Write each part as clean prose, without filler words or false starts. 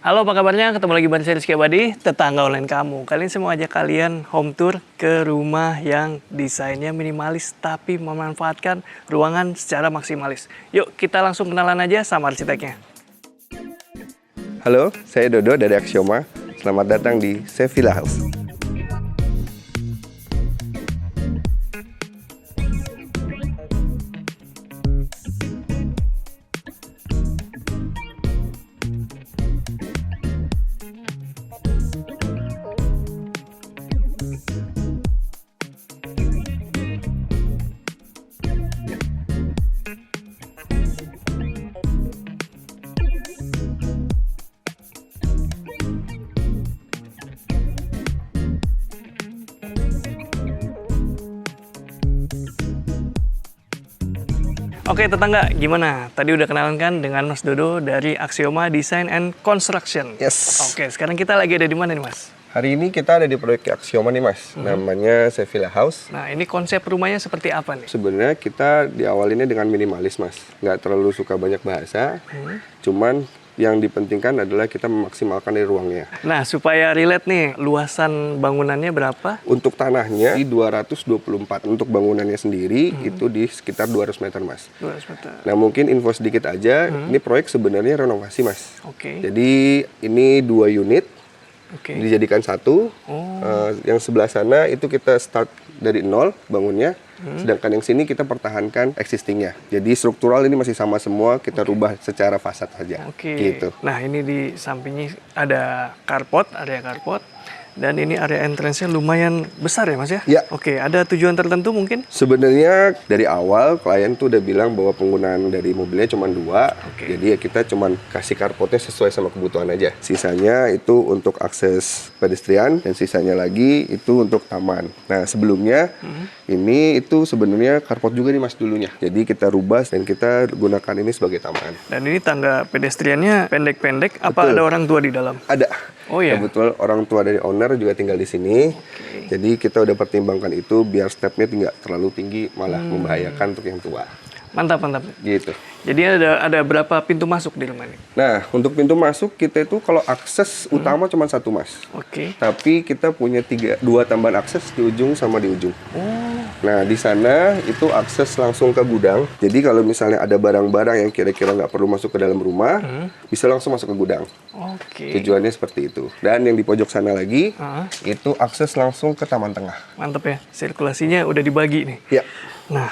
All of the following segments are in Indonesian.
Halo, apa kabarnya? Ketemu lagi bareng saya Rizky Abadi, tetangga online kamu. Kali ini saya mau ajak kalian home tour ke rumah yang desainnya minimalis tapi memanfaatkan ruangan secara maksimalis. Yuk, kita langsung kenalan aja sama arsiteknya. Halo, saya Dodo dari Axioma. Selamat datang di Sevilla House. Oke tetangga, gimana? Tadi udah kenalan kan dengan Mas Dodo dari Axioma Design and Construction. Yes. Oke, sekarang kita lagi ada di mana nih Mas? Hari ini kita ada di proyek Axioma nih Mas, namanya Sevilla House. Nah, ini konsep rumahnya seperti apa nih? Sebenarnya kita diawalinnya dengan minimalis Mas, nggak terlalu suka banyak bahasa, cuman yang dipentingkan adalah kita memaksimalkan dari ruangnya. Nah, supaya relate nih, luasan bangunannya berapa? Untuk tanahnya di 224, untuk bangunannya sendiri itu di sekitar 200 meter Mas. 200 meter. Nah mungkin info sedikit aja, ini proyek sebenarnya renovasi Mas. Oke. Jadi ini 2 unit. Oke. Dijadikan satu. Yang sebelah sana itu kita start dari nol bangunnya, sedangkan yang sini kita pertahankan existingnya. Jadi struktural ini masih sama semua, kita rubah secara fasad saja. Oke. Gitu. Nah, ini di sampingnya ada carport, area carport. Dan ini area entrance-nya lumayan besar ya Mas ya? Ya. Oke, ada tujuan tertentu mungkin? Sebenarnya dari awal klien tuh udah bilang bahwa penggunaan dari mobilnya cuma 2, jadi ya kita cuma kasih carportnya sesuai sama kebutuhan aja. Sisanya itu untuk akses pedestrian dan sisanya lagi itu untuk taman. Nah sebelumnya ini itu sebenarnya carport juga nih Mas dulunya. Jadi kita rubah dan kita gunakan ini sebagai taman. Dan ini tangga pedestriannya pendek-pendek. Apa Betul. ada orang tua di dalam? Ada. Oh ya. Kebetulan orang tua dari owner juga tinggal di sini. Jadi kita udah pertimbangkan itu biar stepnya tidak terlalu tinggi, malah membahayakan untuk yang tua. Mantap, mantap. Gitu. Jadi ada berapa pintu masuk di rumah ini? Nah, untuk pintu masuk kita itu kalau akses utama cuma 1 Mas. Oke. Tapi kita punya 2 tambahan akses di ujung sama di ujung. Nah, di sana itu akses langsung ke gudang. Jadi kalau misalnya ada barang-barang yang kira-kira nggak perlu masuk ke dalam rumah, bisa langsung masuk ke gudang. Oke. Tujuannya seperti itu. Dan yang di pojok sana lagi, itu akses langsung ke taman tengah. Mantap ya. Sirkulasinya udah dibagi nih. Ya. Nah,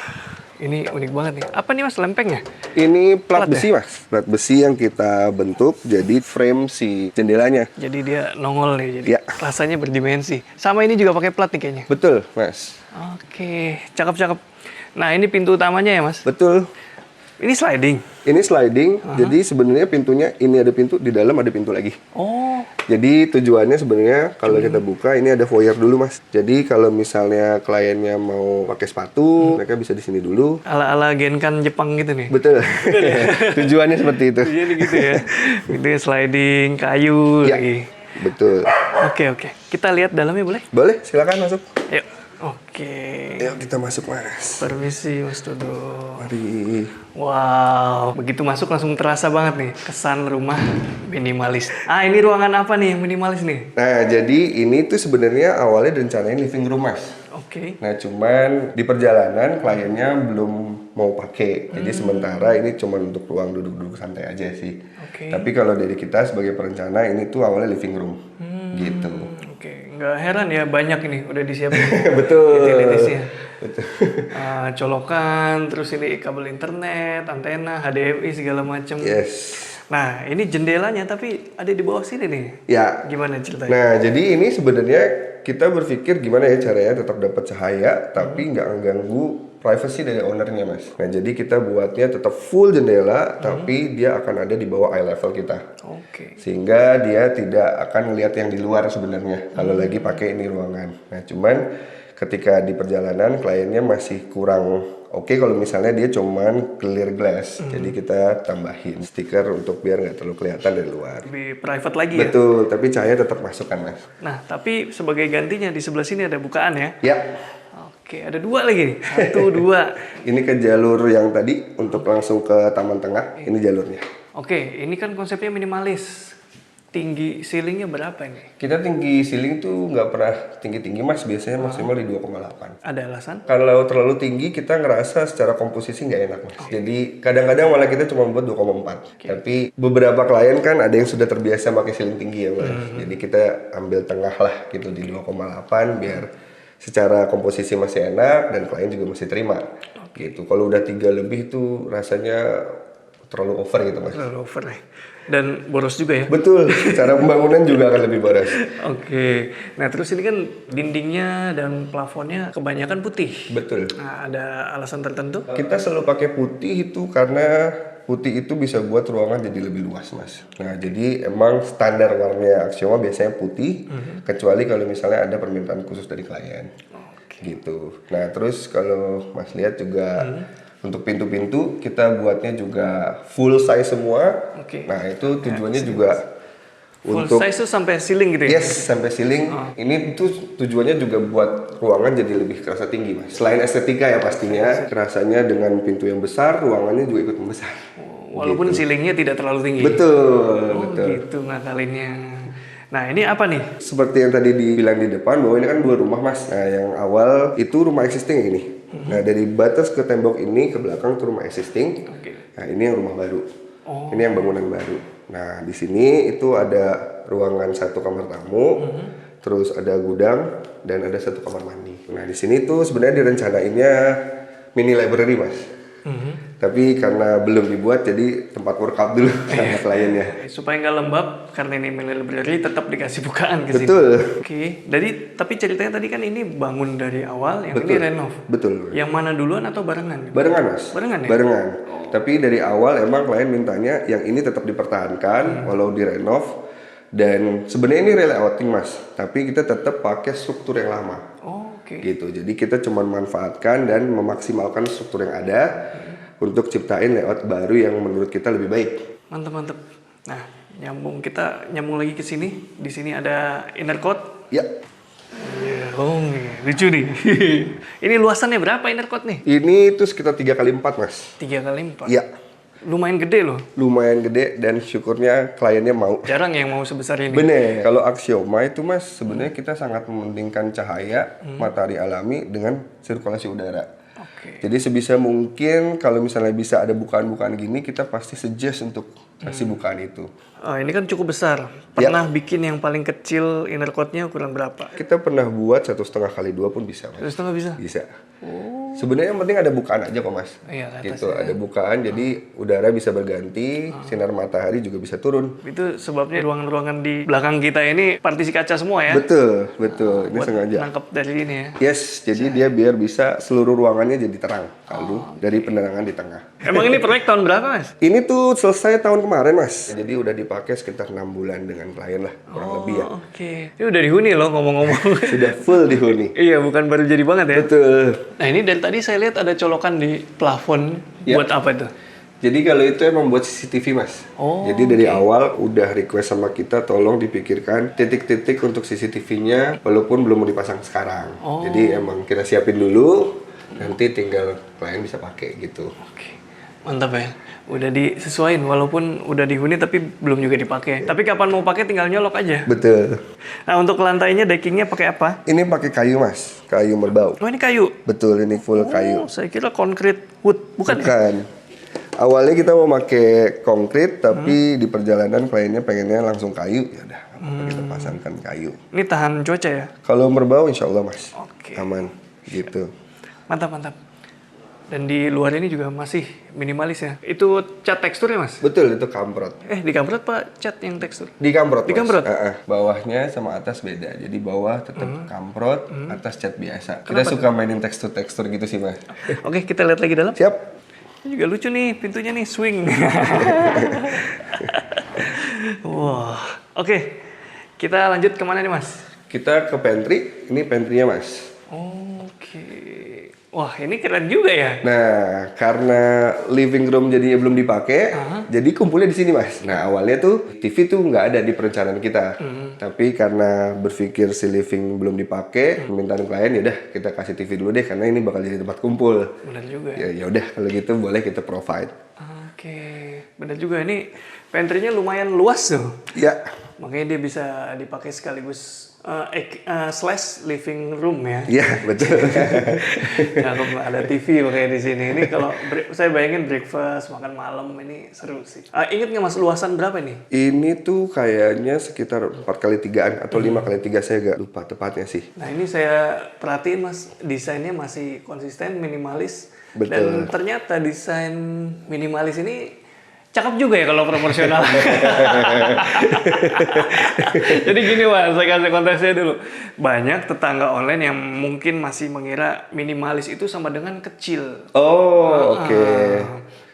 ini unik banget nih. Apa nih Mas, lempengnya? Ini plat Plat besi Mas. Plat besi yang kita bentuk jadi frame si jendelanya. Jadi dia nongol nih. Jadi Ya. rasanya berdimensi. Sama ini juga pakai plat nih kayaknya. Betul, Mas. Oke, cakep-cakep. Nah, ini pintu utamanya ya Mas? Betul. Ini sliding. Ini sliding, jadi sebenarnya pintunya ini ada pintu, di dalam ada pintu lagi. Oh, Jadi tujuannya sebenarnya kalau kita buka ini ada foyer dulu Mas. Jadi kalau misalnya kliennya mau pakai sepatu, mereka bisa di sini dulu. ala-ala Genkan Jepang gitu nih. Betul. Tujuannya seperti itu. Jadi gitu ya. Pintunya sliding, kayu Ya, lagi. betul. Oke. Kita lihat dalamnya boleh? Boleh, silakan masuk. Yuk. Oke. Yuk kita masuk Mas. Permisi Mas Dodo. Mari. Wow, begitu masuk langsung terasa banget nih kesan rumah minimalis. Ah, ini ruangan apa nih yang minimalis nih? Nah, jadi ini tuh sebenarnya awalnya direncanain living room Mas. Oke. Nah, cuman di perjalanan kliennya belum mau pakai. Jadi sementara ini cuma untuk ruang duduk-duduk santai aja sih. Oke. Tapi kalau dari kita sebagai perencana ini tuh awalnya living room. Gitu. Oke, nggak heran ya banyak ini udah disiapin. Betul. Utilitasnya. Betul. Colokan, terus ini kabel internet, antena, HDMI segala macam. Yes. Nah, ini jendelanya tapi ada di bawah sini nih. Ya. Gimana ceritanya? Nah, jadi ini sebenarnya kita berpikir gimana ya caranya tetap dapat cahaya tapi nggak mengganggu privacy dari ownernya Mas. Nah jadi kita buatnya tetap full jendela tapi dia akan ada di bawah eye level kita. Oke. Sehingga dia tidak akan melihat yang di luar sebenarnya kalau lagi pakai ini ruangan. Nah cuman ketika di perjalanan kliennya masih kurang oke kalau misalnya dia cuman clear glass. Jadi kita tambahin stiker untuk biar nggak terlalu kelihatan dari luar. Lebih private lagi ya? Betul, tapi cahaya tetap masuk kan Mas. Nah, tapi sebagai gantinya di sebelah sini ada bukaan ya? Ya. Oke, ada 2 lagi nih. 1, 2. Ini ke jalur yang tadi untuk langsung ke taman tengah. Ini jalurnya. Oke, ini kan konsepnya minimalis. tinggi ceilingnya berapa ini? Kita tinggi ceiling tuh nggak pernah tinggi-tinggi mas, biasanya maksimal di 2,8. Ada alasan? Kalau terlalu tinggi kita ngerasa secara komposisi nggak enak mas. Jadi kadang-kadang malah kita cuma buat 2,4. Tapi beberapa klien kan ada yang sudah terbiasa pakai ceiling tinggi ya mas. Jadi kita ambil tengah lah gitu di 2,8 biar secara komposisi masih enak dan klien juga masih terima. Gitu. Kalau udah 3 lebih tuh rasanya terlalu over gitu mas. Terlalu over ya. Dan boros juga ya? Betul, secara pembangunan juga akan lebih boros. Oke, nah terus ini kan dindingnya dan plafonnya kebanyakan putih. Betul. Nah, ada alasan tertentu? Kita selalu pakai putih itu karena putih itu bisa buat ruangan jadi lebih luas mas. Nah jadi emang standar warnanya Axioma biasanya putih, kecuali kalau misalnya ada permintaan khusus dari klien. Gitu. Nah terus kalau mas lihat juga untuk pintu-pintu kita buatnya juga full size semua. Nah itu tujuannya juga Full untuk size tuh sampai ceiling gitu ya? yes sampai ceiling. Ini tuh tujuannya juga buat ruangan jadi lebih kerasa tinggi mas. Selain estetika ya pastinya, kerasanya dengan pintu yang besar, ruangannya juga ikut membesar. Walaupun ceilingnya tidak terlalu tinggi. Betul, Oh betul. gitu ngakalinnya. Nah ini apa nih? Seperti yang tadi dibilang di depan bahwa ini kan 2 rumah mas. Nah yang awal itu rumah existing ini. Nah dari batas ke tembok ini ke belakang itu rumah existing. Nah ini yang rumah baru. Ini yang bangunan baru. Nah di sini itu ada ruangan 1 kamar tamu, terus ada gudang dan ada 1 kamar mandi. Nah di sini tuh sebenarnya direncanainnya mini library mas. Tapi karena belum dibuat jadi tempat workout dulu sama kliennya. Supaya nggak lembab karena ini mini library tetap dikasih bukaan ke sini. Betul. Oke, jadi tapi ceritanya tadi kan ini bangun dari awal, yang Betul. ini renov. Betul. Yang mana duluan atau barengan? Barengan mas. Barengan ya? Barengan. Tapi dari awal emang klien mintanya yang ini tetap dipertahankan walau direnov. Dan sebenarnya ini relayouting mas. Tapi kita tetap pakai struktur yang lama. Oke. Gitu. Jadi kita cuma manfaatkan dan memaksimalkan struktur yang ada untuk ciptain layout baru yang menurut kita lebih baik. Mantap. Nah, kita nyambung lagi ke sini. Di sini ada inner court. Ya. Oh, lucu nih. Ini luasannya berapa inner court nih? Ini tuh sekitar 3x4 mas. 3x4. Iya. Lumayan gede loh. Lumayan gede dan syukurnya kliennya mau. Jarang yang mau sebesar ini. Bener. Kalau Axioma itu mas sebenarnya kita sangat mementingkan cahaya matahari alami dengan sirkulasi udara. Jadi sebisa mungkin kalau misalnya bisa ada bukaan-bukaan gini kita pasti suggest untuk kasih bukaan itu. Oh, ini kan cukup besar. Pernah bikin yang paling kecil inner court-nya ukuran berapa? Kita pernah buat 1,5 x 2 pun bisa mas. 1,5 bisa? Bisa. Sebenarnya yang penting ada bukaan aja kok mas. Iya, ke atas Gitu ada bukaan jadi udara bisa berganti, sinar matahari juga bisa turun. Itu sebabnya ruangan-ruangan di belakang kita ini partisi kaca semua ya? Betul. Ini Buat sengaja. nangkep dari ini ya? Yes, jadi dia biar bisa seluruh ruangannya jadi terang. Lalu dari penerangan di tengah. Emang ini proyek tahun berapa mas? Ini tuh selesai tahun kemarin mas. Jadi udah dipakai sekitar 6 bulan dengan klien lah kurang lebih ya. Oke. Ini udah dihuni loh ngomong-ngomong. Sudah full dihuni. Iya, bukan baru jadi banget ya? Betul. Nah ini dari tadi saya lihat ada colokan di plafon. Ya. Buat apa itu? Jadi kalau itu emang buat CCTV mas. Jadi dari awal udah request sama kita tolong dipikirkan titik-titik untuk CCTV-nya walaupun belum mau dipasang sekarang. Jadi emang kita siapin dulu, nanti tinggal klien bisa pakai gitu. Oke. Mantap ya. Udah disesuaiin walaupun udah dihuni tapi belum juga dipakai. Tapi kapan mau pakai tinggal nyolok aja. Betul. Nah untuk lantainya deckingnya pakai apa? Ini pakai kayu mas, kayu merbau. Oh ini kayu. Betul, ini full kayu. Oh, saya kira concrete wood, bukan? Ya? Bukan. Awalnya kita mau pakai konkrit, tapi di perjalanan kliennya pengennya langsung kayu. Ya udah, kita pasangkan kayu. Ini tahan cuaca ya? Kalau merbau, insya Allah mas, Oke. aman. Gitu. Mantap. Dan di luar ini juga masih minimalis ya. Itu cat tekstur ya mas? Betul, itu kamprot. Di kamprot pak cat yang tekstur? Di kamprot. Di Mas. kamprot? Bawahnya sama atas beda. Jadi bawah tetap kamprot, atas cat biasa. Kita suka mainin tekstur-tekstur gitu sih mas. Oke kita lihat lagi dalam. Siap. Ini juga lucu nih pintunya nih swing. Wah. Oke. Kita lanjut kemana nih mas? Kita ke pantry. Ini pantry-nya mas. Oke. Wah ini keren juga ya. Nah, karena living room jadinya belum dipakai, jadi kumpulnya di sini mas. Nah awalnya tuh TV tuh nggak ada di perencanaan kita, tapi karena berpikir si living belum dipakai, permintaan klien ya udah kita kasih TV dulu deh karena ini bakal jadi tempat kumpul. Benar juga ya. Ya udah kalau gitu boleh kita provide. Oke. Benar juga ini pantry-nya lumayan luas tuh. Ya. Makanya dia bisa dipakai sekaligus slash living room ya. Iya, betul. Cakep, ada TV makanya di sini. Ini kalau saya bayangin breakfast, makan malam ini seru sih. Ingat nggak Mas luasan berapa nih? Ini tuh kayaknya sekitar 4x3-an atau 5x3, saya agak lupa tepatnya sih. Nah ini saya perhatiin Mas, desainnya masih konsisten, minimalis. Betul. Dan ternyata desain minimalis ini cakep juga ya kalau proporsional. Jadi gini Mas, saya kasih konteksnya dulu. Banyak tetangga online yang mungkin masih mengira minimalis itu sama dengan kecil. Oh, oke.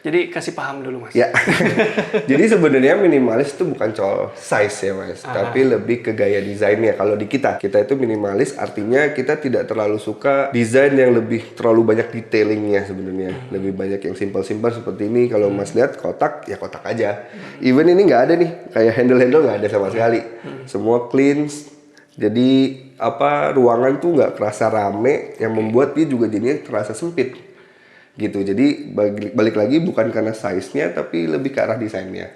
Jadi kasih paham dulu Mas. Ya. Jadi sebenarnya minimalis itu bukan soal size ya Mas, tapi lebih ke gaya desainnya. Kalau di kita itu minimalis artinya kita tidak terlalu suka desain yang lebih terlalu banyak detailingnya sebenarnya. Lebih banyak yang simpel-simpel seperti ini. Kalau Mas lihat kotak, ya kotak aja. Even ini nggak ada nih, kayak handle-handle nggak ada sama sekali. Semua clean. Jadi ruangan tuh nggak kerasa rame, yang membuat dia juga jadinya terasa sempit. Gitu, jadi balik lagi bukan karena size-nya tapi lebih ke arah desainnya.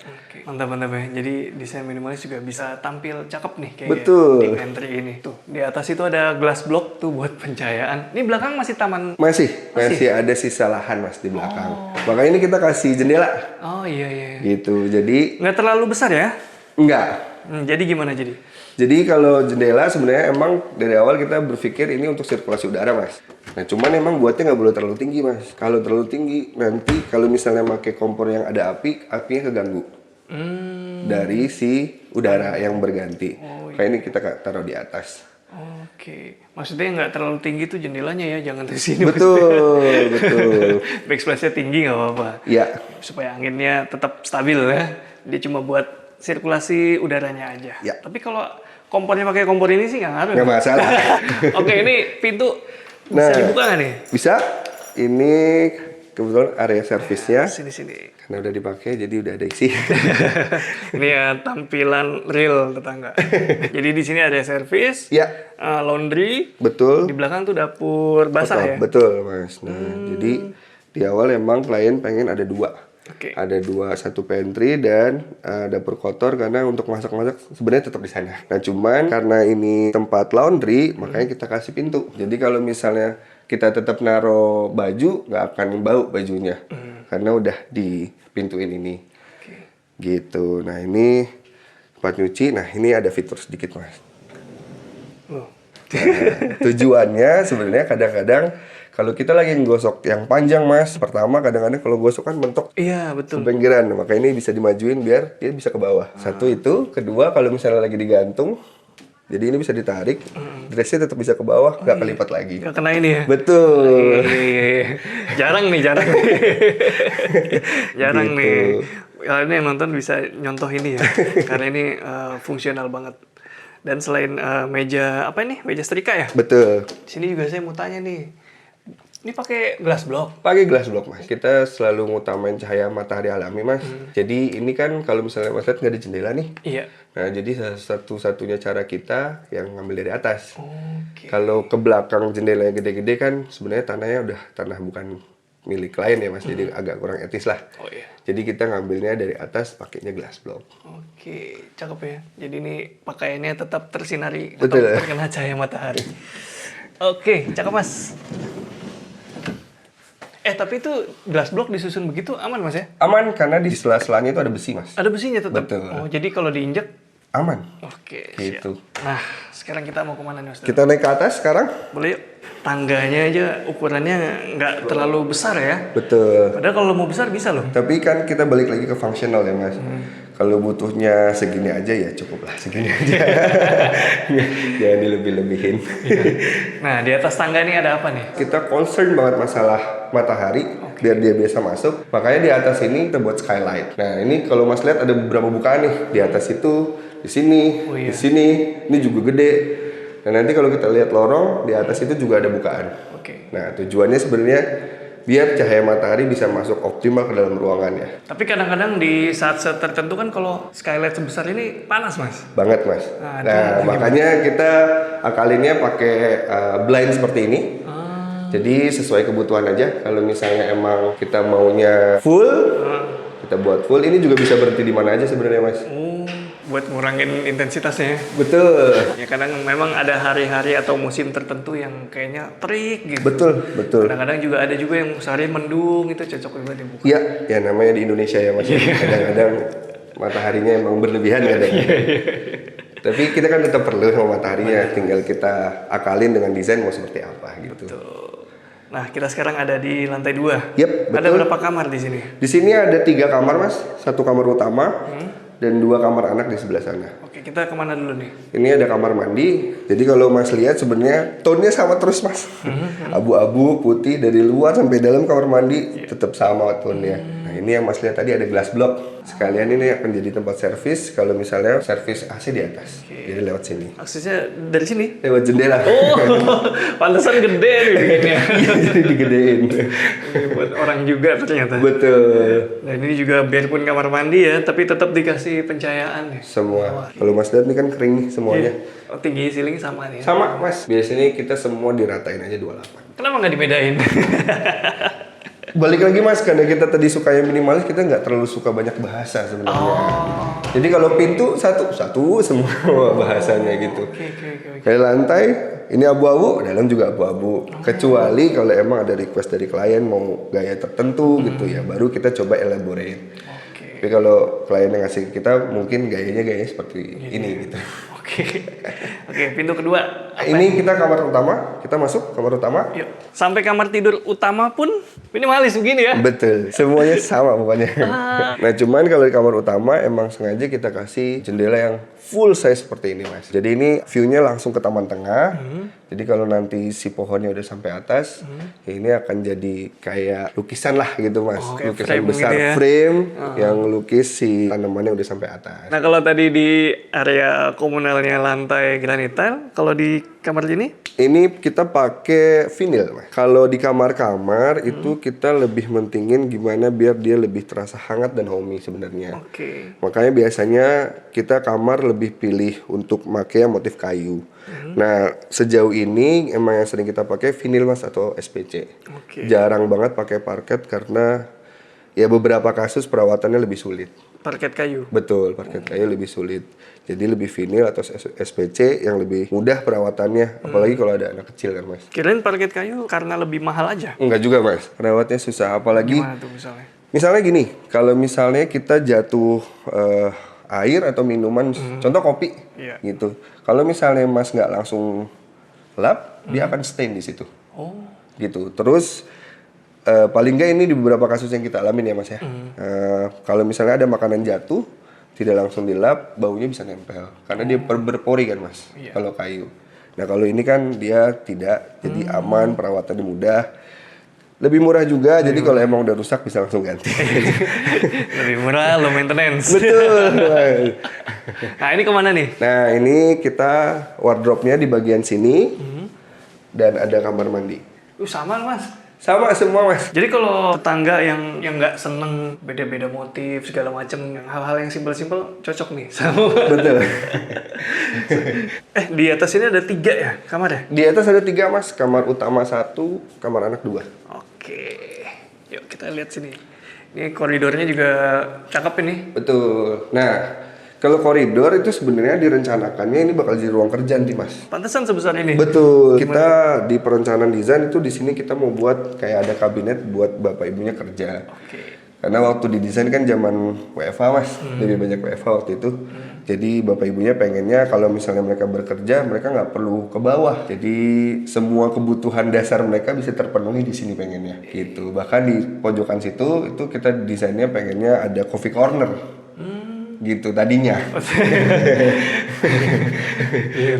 Mantap ya. Jadi desain minimalis juga bisa tampil cakep nih kayak Betul. di entry ini. Tuh, di atas itu ada glass block tuh buat pencahayaan. Ini belakang masih taman. Masih ada sisa lahan Mas di belakang. Makanya ini kita kasih jendela. Oh iya. Gitu. Jadi nggak terlalu besar ya? enggak. Jadi gimana jadi? Jadi kalau jendela sebenarnya emang dari awal kita berpikir ini untuk sirkulasi udara Mas. Nah cuman emang buatnya nggak boleh terlalu tinggi Mas. Kalau terlalu tinggi nanti kalau misalnya pakai kompor yang ada api, apinya keganggu. Dari si udara yang berganti. Kayak ini kita taruh di atas. Oke. Maksudnya nggak terlalu tinggi tuh jendelanya ya, jangan di sini. Betul. Backsplash-nya tinggi nggak apa-apa. Iya. Supaya anginnya tetap stabil ya. Dia cuma buat sirkulasi udaranya aja. Ya. Tapi kalau kompornya pakai kompor ini sih nggak ngaruh. Nggak masalah. Oke, ini pintu bisa dibuka nggak nih? Bisa. Ini kebetulan area servisnya. Sini. Karena udah dipakai, jadi udah ada isi. Ini ya tampilan real tetangga. Jadi di sini ada servis, Ya. Laundry. Betul. Di belakang tuh dapur basah ya. Betul Mas. Nah, jadi di awal emang klien pengen ada 2. Oke. Ada 2, 1 pantry dan dapur kotor karena untuk masak-masak sebenarnya tetap di sana. Nah cuman karena ini tempat laundry, makanya kita kasih pintu. Jadi kalau misalnya kita tetap naro baju, nggak akan bau bajunya. Karena udah dipintuin ini. Gitu. Nah ini tempat nyuci. Nah ini ada fitur sedikit Mas. Nah, tujuannya sebenarnya kadang-kadang kalau kita lagi ngegosok yang panjang Mas, pertama kadang-kadang kalau gosok kan mentok. Iya betul. Pinggiran, maka ini bisa dimajuin biar dia bisa ke bawah. Satu itu, kedua kalau misalnya lagi digantung, jadi ini bisa ditarik, dressnya tetap bisa ke bawah, nggak kelipat lagi. Nggak kena ini ya? Betul. Iya. Jarang nih. Jarang Gitu. nih. Kalau ini yang nonton bisa nyontoh ini ya, karena ini fungsional banget. Dan selain meja meja setrika ya? Betul. Di sini juga saya mau tanya nih. Ini pakai glass block? Pakai glass block Mas. Kita selalu ngutamain cahaya matahari alami Mas. Jadi ini kan kalau misalnya Mas lihat nggak ada jendela nih. Iya. Nah jadi satu-satunya cara kita yang ngambil dari atas. Oke. Kalau ke belakang jendela yang gede-gede kan sebenarnya tanahnya udah tanah bukan milik klien ya Mas. Jadi agak kurang etis lah. Oh iya. Jadi kita ngambilnya dari atas pakainya glass block. Oke, cakep ya. Jadi ini pakaiannya tetap tersinari Betul. atau terkena cahaya matahari. Oke, cakep Mas. Tapi itu glass block disusun begitu aman Mas ya? Aman karena di sela-selanya itu ada besi Mas. Ada besinya tetap? Betul. Oh, jadi kalau diinjek? Aman. Oke, Gitu. siap. Nah, sekarang kita mau kemana nih Mas? Kita naik ke atas sekarang? Boleh yuk. Tangganya aja ukurannya nggak terlalu besar ya. Betul. Padahal kalau mau besar bisa loh. Tapi kan kita balik lagi ke fungsional ya Mas. Kalau butuhnya segini aja ya cukup lah segini aja. Jangan dilebih-lebihin. Nah, di atas tangga ini ada apa nih? Kita concern banget masalah matahari biar dia biasa masuk. Makanya di atas ini kita buat skylight. Nah ini kalau Mas lihat ada beberapa bukaan nih di atas itu, di sini, di sini. Ini juga gede. Dan nanti kalau kita lihat lorong di atas itu juga ada bukaan. Oke. Nah tujuannya sebenarnya biar cahaya matahari bisa masuk optimal ke dalam ruangannya. Tapi kadang-kadang di saat-saat tertentu kan kalau skylight sebesar ini panas Mas. Banget Mas. Nah makanya kita akalinnya pakai blind seperti ini. Jadi sesuai kebutuhan aja. Kalau misalnya emang kita maunya full, kita buat full. Ini juga bisa berhenti di mana aja sebenarnya Mas. Oh, buat ngurangin intensitasnya. Betul. Ya kadang memang ada hari-hari atau musim tertentu yang kayaknya terik gitu. Betul. Kadang-kadang juga ada juga yang sehari mendung, itu cocok banget dibuka. Iya, ya namanya di Indonesia ya Mas. Kadang-kadang mataharinya emang berlebihan kadang. Tapi kita kan tetap perlu sama mataharinya, tinggal kita akalin dengan desain mau seperti apa gitu. Nah, kita sekarang ada di lantai 2. Yep, Ada betul. berapa kamar di sini? Di sini ada 3 kamar Mas, 1 kamar utama dan 2 kamar anak di sebelah sana. Oke, kita kemana dulu nih? Ini ada kamar mandi. Jadi kalau Mas lihat sebenarnya tone-nya sama terus Mas. Abu-abu, putih dari luar sampai dalam kamar mandi tetap sama tone-nya. Nah, ini yang Mas lihat tadi ada glass block. Sekalian ini akan jadi tempat servis kalau misalnya servis AC di atas. Jadi lewat sini. Aksesnya dari sini? Lewat jendela. Oh, pantesan gede nih bikinnya. Iya, jadi digedein. Ini buat orang juga ternyata. Betul. Nah, ini juga biarpun kamar mandi ya, tapi tetap dikasih pencahayaan nih. Semua. Kalau Mas lihat ini kan kering nih semuanya. Oh, tinggi ceiling sama nih. Sama Mas. Biasanya kita semua diratain aja 28. Kenapa nggak dibedain? Balik lagi Mas, karena kita tadi sukanya minimalis, kita nggak terlalu suka banyak bahasa sebenarnya. Jadi kalau pintu satu semua bahasanya gitu. Oke. Kayak lantai, ini abu-abu, dalam juga abu-abu. Kecuali kalau emang ada request dari klien mau gaya tertentu gitu ya, baru kita coba elaborate. Tapi kalau klien yang ngasih ke kita, mungkin gayanya seperti ini gitu. Oke, pintu kedua. Ini kita kamar utama, kita masuk kamar utama. Yuk, sampai kamar tidur utama pun minimalis begini ya. Betul, semuanya sama pokoknya. Nah cuman kalau di kamar utama emang sengaja kita kasih jendela yang full size seperti ini Mas. Jadi ini view-nya langsung ke taman tengah. Jadi kalau nanti si pohonnya udah sampai atas, ya ini akan jadi kayak lukisan lah gitu Mas. Lukisan frame besar gitu ya. frame yang lukis si tanamannya udah sampai atas. Nah, kalau tadi di area komunalnya lantai granit tile, kalau di kamar ini? Ini kita pakai vinil, Mas. Kalau di kamar-kamar itu kita lebih mentingin gimana biar dia lebih terasa hangat dan homey sebenarnya. Oke. Makanya biasanya kita kamar lebih pilih untuk pakai motif kayu. Nah, sejauh ini emang yang sering kita pakai vinil Mas atau SPC. Oke. Jarang banget pakai parket karena ya beberapa kasus perawatannya lebih sulit. Parket kayu. Betul, parket kayu lebih sulit. Jadi lebih vinil atau SPC yang lebih mudah perawatannya, apalagi kalau ada anak kecil kan Mas. Kirain parket kayu karena lebih mahal aja. Enggak juga Mas, perawatnya susah, apalagi Gimana tuh misalnya? misalnya gini, kalau misalnya kita jatuh air atau minuman, contoh kopi, Iya. gitu. Kalau misalnya Mas nggak langsung lap, dia akan stain di situ, Oh, gitu. Terus paling nggak ini di beberapa kasus yang kita alamin ya Mas ya. Kalau misalnya ada makanan jatuh, tidak langsung dilap, baunya bisa nempel, karena dia berpori kan Mas. Kalau kayu. Nah kalau ini kan dia tidak, jadi aman, perawatannya mudah. Lebih murah juga, jadi kalau emang udah rusak bisa langsung ganti. lebih murah, low maintenance. Betul. Nah, ini kemana nih? Nah ini kita wardrobe-nya di bagian sini dan ada kamar mandi. Sama Mas. Sama semua Mas. Jadi kalau tetangga yang nggak seneng beda-beda motif segala macem, hal-hal yang simpel-simpel cocok nih sama. Betul. Di atas ini ada 3 ya kamar ya? Di atas ada 3 Mas, kamar utama 1, kamar anak 2. Oke, yuk kita lihat sini. Ini koridornya juga cakep ini. Betul. Nah kalau koridor itu sebenarnya direncanakannya ini bakal jadi ruang kerja nih Mas. Pantesan sebesar ini. Betul. Kita di perencanaan desain itu di sini kita mau buat kayak ada kabinet buat bapak ibunya kerja. Oke. Karena waktu didesain kan zaman WFH Mas, lebih banyak WFH waktu itu. Jadi bapak ibunya pengennya kalau misalnya mereka bekerja, mereka nggak perlu ke bawah. Jadi semua kebutuhan dasar mereka bisa terpenuhi di sini pengennya. Gitu. Bahkan di pojokan situ itu kita desainnya pengennya ada coffee corner. Gitu tadinya.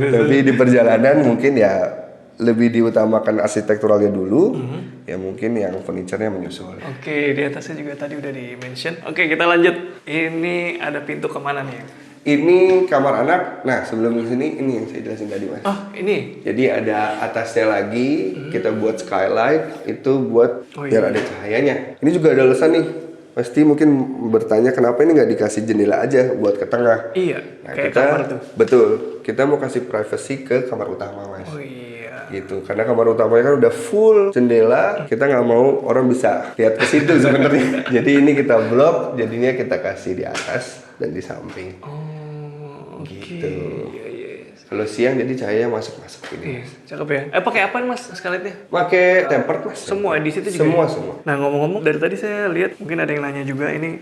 Tapi di perjalanan mungkin ya lebih diutamakan arsitekturalnya dulu, ya mungkin yang furniture-nya menyusul. Oke, di atasnya juga tadi udah di-mention. Oke, kita lanjut. Ini ada pintu kemana nih? Ini kamar anak. Nah, sebelum ke sini ini yang saya jelasin tadi, Mas. Oh, ini. Jadi ada atasnya lagi, kita buat skylight, itu buat biar ada cahayanya. Ini juga ada alasan nih. Pasti mungkin bertanya kenapa ini nggak dikasih jendela aja buat ke tengah. Iya, Nah, kayak kita, kamar tuh. Betul, kita mau kasih privacy ke kamar utama Mas. Oh iya. Gitu, karena kamar utamanya kan udah full jendela, kita nggak mau orang bisa lihat ke situ sebenarnya. Jadi ini kita blok, jadinya kita kasih di atas dan di samping. Oh, gitu. Iya, iya. Kalau siang jadi cahaya masuk ini. Iya, cakep ya. Pakai apa Mas skylightnya? Pakai tempered Mas. Semua di situ juga. Semua. Nah ngomong-ngomong dari tadi saya lihat mungkin ada yang nanya juga ini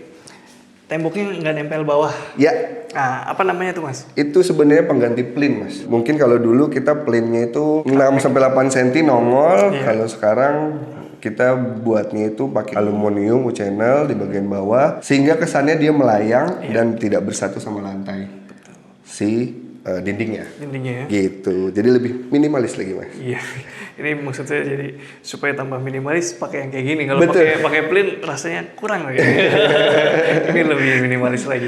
temboknya nggak nempel bawah. Ya, Nah, apa namanya tuh Mas? itu sebenarnya pengganti plin Mas. Mungkin kalau dulu kita plinnya itu 6 sampai 8 cm nongol, kalau sekarang kita buatnya itu pakai aluminium U-channel di bagian bawah sehingga kesannya dia melayang dan tidak bersatu sama lantai. Si dindingnya. Dindingnya ya. Gitu. Jadi lebih minimalis lagi Mas. Iya. Ini maksud saya jadi supaya tambah minimalis pakai yang kayak gini. Kalau Betul. pakai plin rasanya kurang lagi. Ini lebih minimalis lagi.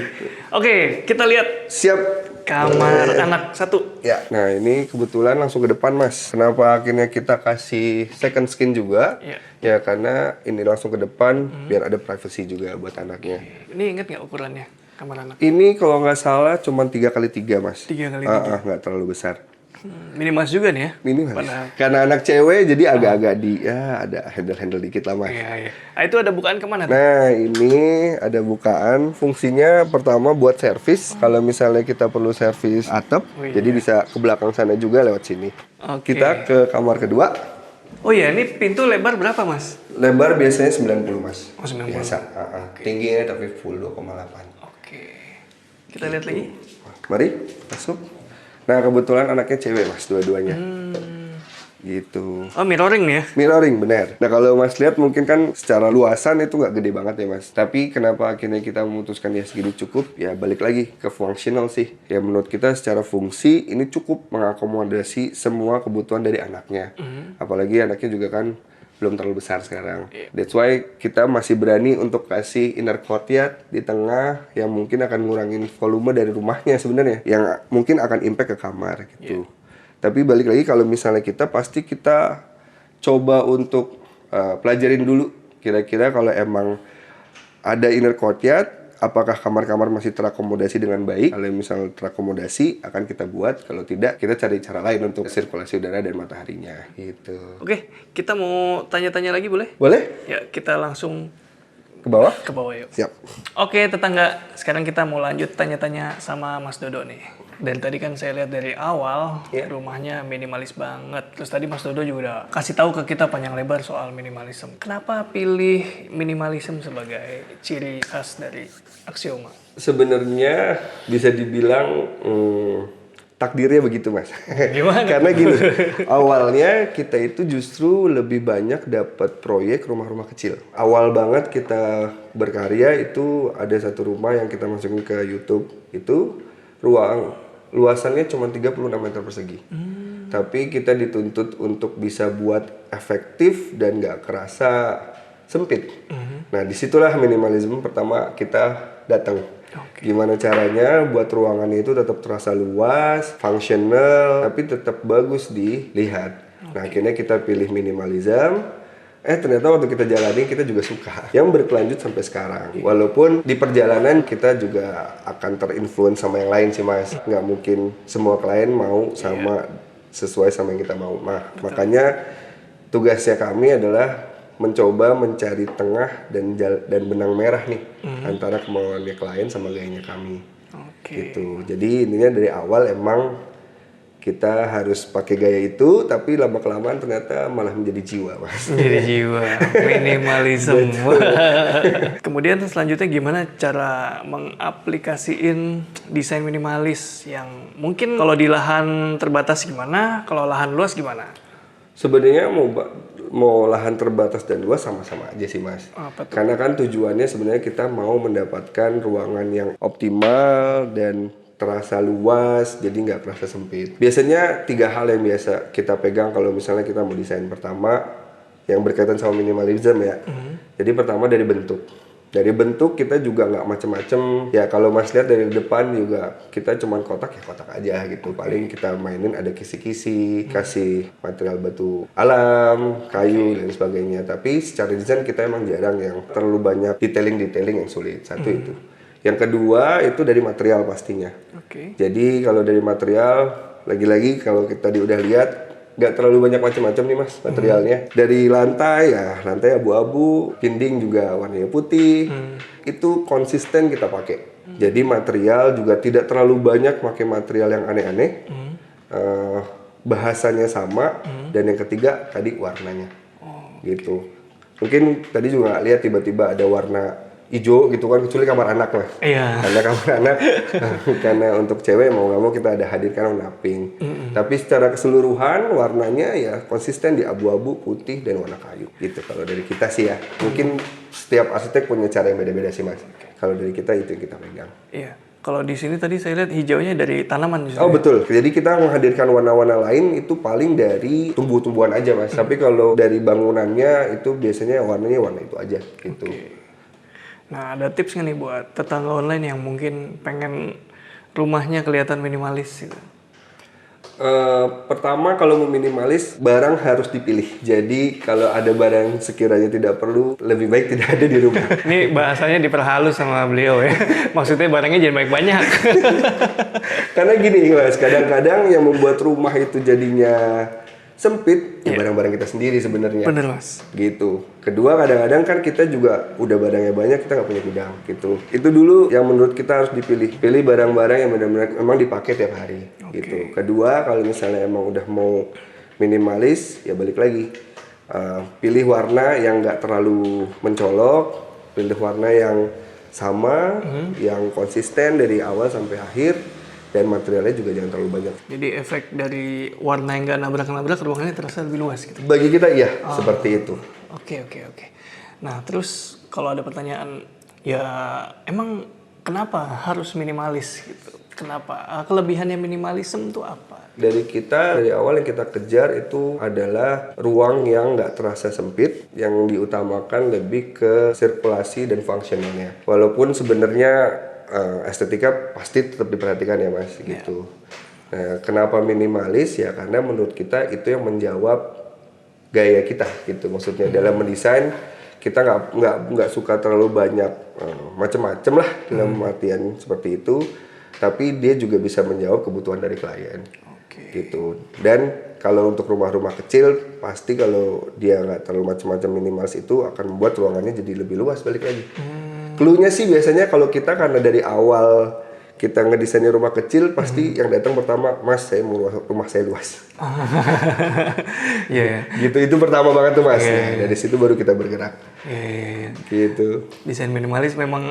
Oke, kita lihat Siap. kamar anak satu. Ya, nah ini kebetulan langsung ke depan Mas. Kenapa akhirnya kita kasih second skin juga? Iya. Ya karena ini langsung ke depan biar ada privacy juga buat anaknya. Ini ingat nggak ukurannya kamar anak? Ini kalau nggak salah cuma 3x3 Mas. 3x3. Nggak terlalu besar. Minimalis juga nih ya. Minimalis. Padahal. Karena anak cewek jadi agak-agak ada handle dikit lah Mas. Iya, iya. Nah, itu ada bukaan kemana tuh? Nah ini ada bukaan, fungsinya pertama buat servis. Kalau misalnya kita perlu servis atap, Oh, iya. jadi bisa ke belakang sana juga lewat sini. Oke. Kita ke kamar kedua. Oh iya, ini pintu lebar berapa Mas? Lebar biasanya 90 Mas. Oh, 90. Biasa. Tingginya tapi full 2,8. Oke. Kita lihat lagi. Mari masuk. Nah kebetulan anaknya cewek Mas dua-duanya. Gitu. Oh, mirroring nih ya. Mirroring benar. Nah kalau Mas lihat mungkin kan secara luasan itu nggak gede banget ya Mas. Tapi kenapa akhirnya kita memutuskan ya segini cukup? Ya balik lagi ke functional sih. Ya menurut kita secara fungsi ini cukup mengakomodasi semua kebutuhan dari anaknya. Apalagi anaknya juga kan belum terlalu besar sekarang. That's why kita masih berani untuk kasih inner courtyard di tengah yang mungkin akan ngurangin volume dari rumahnya sebenarnya. Yang mungkin akan impact ke kamar gitu. Tapi balik lagi kalau misalnya kita pasti kita coba untuk pelajarin dulu kira-kira kalau emang ada inner courtyard apakah kamar-kamar masih terakomodasi dengan baik. Kalau misalnya terakomodasi akan kita buat, kalau tidak kita cari cara lain untuk sirkulasi udara dan mataharinya gitu. Oke, kita mau tanya-tanya lagi boleh? Boleh? Ya, kita langsung Ke bawah? ke bawah yuk. Siap. Oke, tetangga. Sekarang kita mau lanjut tanya-tanya sama Mas Dodo nih. Dan tadi kan saya lihat dari awal rumahnya minimalis banget. Terus tadi Mas Dodo juga udah kasih tahu ke kita panjang lebar soal minimalism. Kenapa pilih minimalism sebagai ciri khas dari Axioma? Sebenarnya bisa dibilang takdirnya begitu Mas. Gimana? Karena gini, awalnya kita itu justru lebih banyak dapat proyek rumah-rumah kecil. Awal banget kita berkarya itu ada satu rumah yang kita masukin ke YouTube. Itu luasannya cuma 36 meter persegi. Tapi kita dituntut untuk bisa buat efektif dan nggak kerasa sempit. Nah disitulah minimalisme pertama kita datang. Gimana caranya buat ruangannya itu tetap terasa luas, fungsional, tapi tetap bagus dilihat. Nah akhirnya kita pilih minimalism. Ternyata waktu kita jalani kita juga suka. Yang berkelanjut sampai sekarang. Walaupun di perjalanan kita juga akan terinfluence sama yang lain sih Mas. Nggak mungkin semua klien mau sama sesuai sama yang kita mau. Nah makanya tugasnya kami adalah mencoba mencari tengah dan benang merah nih antara kemauannya klien sama gayanya kami. Gitu. Jadi intinya dari awal emang kita harus pakai gaya itu, tapi lama-kelamaan ternyata malah menjadi jiwa, Mas. Jadi jiwa minimalism. Kemudian selanjutnya gimana cara mengaplikasiin desain minimalis yang mungkin kalau di lahan terbatas gimana, kalau lahan luas gimana? Sebenarnya mau lahan terbatas dan luas sama-sama aja sih Mas. Apa tuh? Karena kan tujuannya sebenarnya kita mau mendapatkan ruangan yang optimal dan terasa luas, jadi nggak terasa sempit. Biasanya 3 hal yang biasa kita pegang kalau misalnya kita mau desain. Pertama, yang berkaitan sama minimalism ya. Jadi pertama dari bentuk. Dari bentuk kita juga nggak macem-macem. Ya kalau Mas lihat dari depan juga kita cuman kotak ya kotak aja gitu. Paling kita mainin ada kisi-kisi, kasih material batu alam, kayu dan sebagainya. Tapi secara desain kita emang jarang yang terlalu banyak detailing yang sulit. Satu itu. Yang kedua itu dari material pastinya. Jadi kalau dari material, lagi-lagi kalau kita udah lihat nggak terlalu banyak macam-macam nih Mas materialnya. Dari lantai abu-abu, dinding juga warnanya putih. Itu konsisten kita pakai. Jadi material juga tidak terlalu banyak pakai material yang aneh-aneh. Bahasanya sama, dan yang ketiga tadi warnanya. Gitu. Mungkin tadi juga lihat tiba-tiba ada warna hijau gitu kan, kecuali kamar anak Mas. Iya. Karena kamar anak, karena untuk cewek mau nggak mau kita ada hadirkan warna pink. Tapi secara keseluruhan warnanya ya konsisten di abu-abu, putih, dan warna kayu. Gitu kalau dari kita sih ya. Mungkin setiap arsitek punya cara yang beda-beda sih Mas. Kalau dari kita itu yang kita pegang. Iya. Kalau di sini tadi saya lihat hijaunya dari tanaman justru. Oh betul, jadi kita menghadirkan warna-warna lain itu paling dari tumbuh-tumbuhan aja Mas. Tapi kalau dari bangunannya itu biasanya warnanya warna itu aja gitu. Nah, ada tips nggak nih buat tetangga online yang mungkin pengen rumahnya kelihatan minimalis gitu? Pertama kalau mau minimalis, barang harus dipilih. Jadi kalau ada barang sekiranya tidak perlu, lebih baik tidak ada di rumah. Ini bahasanya diperhalus sama beliau ya. Maksudnya barangnya jangan banyak-banyak. Karena gini Mas, kadang-kadang yang membuat rumah itu jadinya sempit, ya barang-barang kita sendiri sebenarnya. Bener Mas. Gitu. Kedua kadang-kadang kan kita juga udah barangnya banyak, kita nggak punya gudang gitu. Itu dulu yang menurut kita harus dipilih. Pilih barang-barang yang benar-benar memang dipakai tiap hari gitu. Kedua kalau misalnya emang udah mau minimalis, ya balik lagi. Pilih warna yang nggak terlalu mencolok, pilih warna yang sama, yang konsisten dari awal sampai akhir. Dan materialnya juga jangan terlalu banyak. Jadi efek dari warna yang nggak nabrak-nabrak, ruangannya terasa lebih luas gitu. Bagi kita iya, seperti itu. Oke. Nah, terus kalau ada pertanyaan, ya emang kenapa harus minimalis gitu? Kenapa? Kelebihannya minimalism itu apa? Dari kita, dari awal yang kita kejar itu adalah ruang yang nggak terasa sempit, yang diutamakan lebih ke sirkulasi dan fungsionalnya. Walaupun sebenarnya estetika pasti tetap diperhatikan ya Mas, gitu. Nah, kenapa minimalis ya? Karena menurut kita itu yang menjawab gaya kita, gitu. Maksudnya dalam mendesain kita nggak suka terlalu banyak macam-macam lah dalam artian seperti itu. Tapi dia juga bisa menjawab kebutuhan dari klien, gitu. Dan kalau untuk rumah-rumah kecil, pasti kalau dia nggak terlalu macam-macam minimalis itu akan membuat ruangannya jadi lebih luas balik lagi. Cluenya sih biasanya kalau kita karena dari awal kita ngedesainnya rumah kecil, pasti yang datang pertama, Mas saya mau rumah saya luas. Gitu, itu pertama banget tuh Mas. Dari situ baru kita bergerak. Gitu. Desain minimalis memang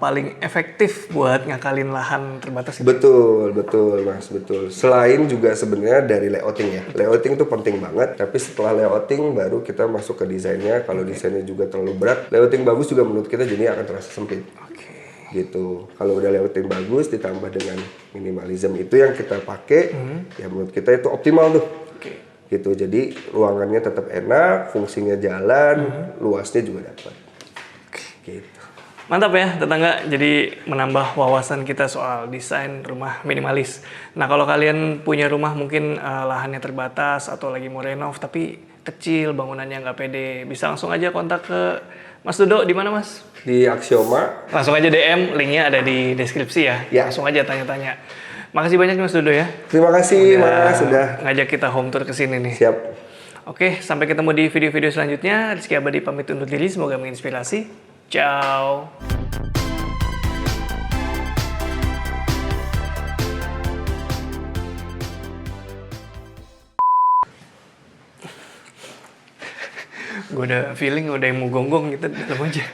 paling efektif buat ngakalin lahan terbatas. Betul Mas, betul. Selain juga sebenarnya dari layouting ya. Layouting itu penting banget, tapi setelah layouting baru kita masuk ke desainnya. Kalau desainnya juga terlalu berat, layouting bagus juga menurut kita jadi akan terasa sempit. Gitu. Kalau udah layouting bagus ditambah dengan minimalism itu yang kita pakai, ya menurut kita itu optimal tuh. Gitu. Jadi ruangannya tetap enak, fungsinya jalan, luasnya juga dapat. Gitu. Mantap ya tetangga, jadi menambah wawasan kita soal desain rumah minimalis. Nah kalau kalian punya rumah mungkin lahannya terbatas atau lagi mau renov tapi kecil, bangunannya nggak pede, bisa langsung aja kontak ke Mas Dodo. Di mana Mas? Di Axioma. Langsung aja DM, linknya ada di deskripsi ya. Langsung aja tanya-tanya. Makasih banyak Mas Dodo ya. Terima kasih Mas sudah ngajak kita home tour ke sini nih. Siap. Oke, sampai ketemu di video-video selanjutnya. Rizky Abadi pamit undur diri, semoga menginspirasi. Ciao. Gue udah feeling udah yang mau gonggong gitu, dalam aja.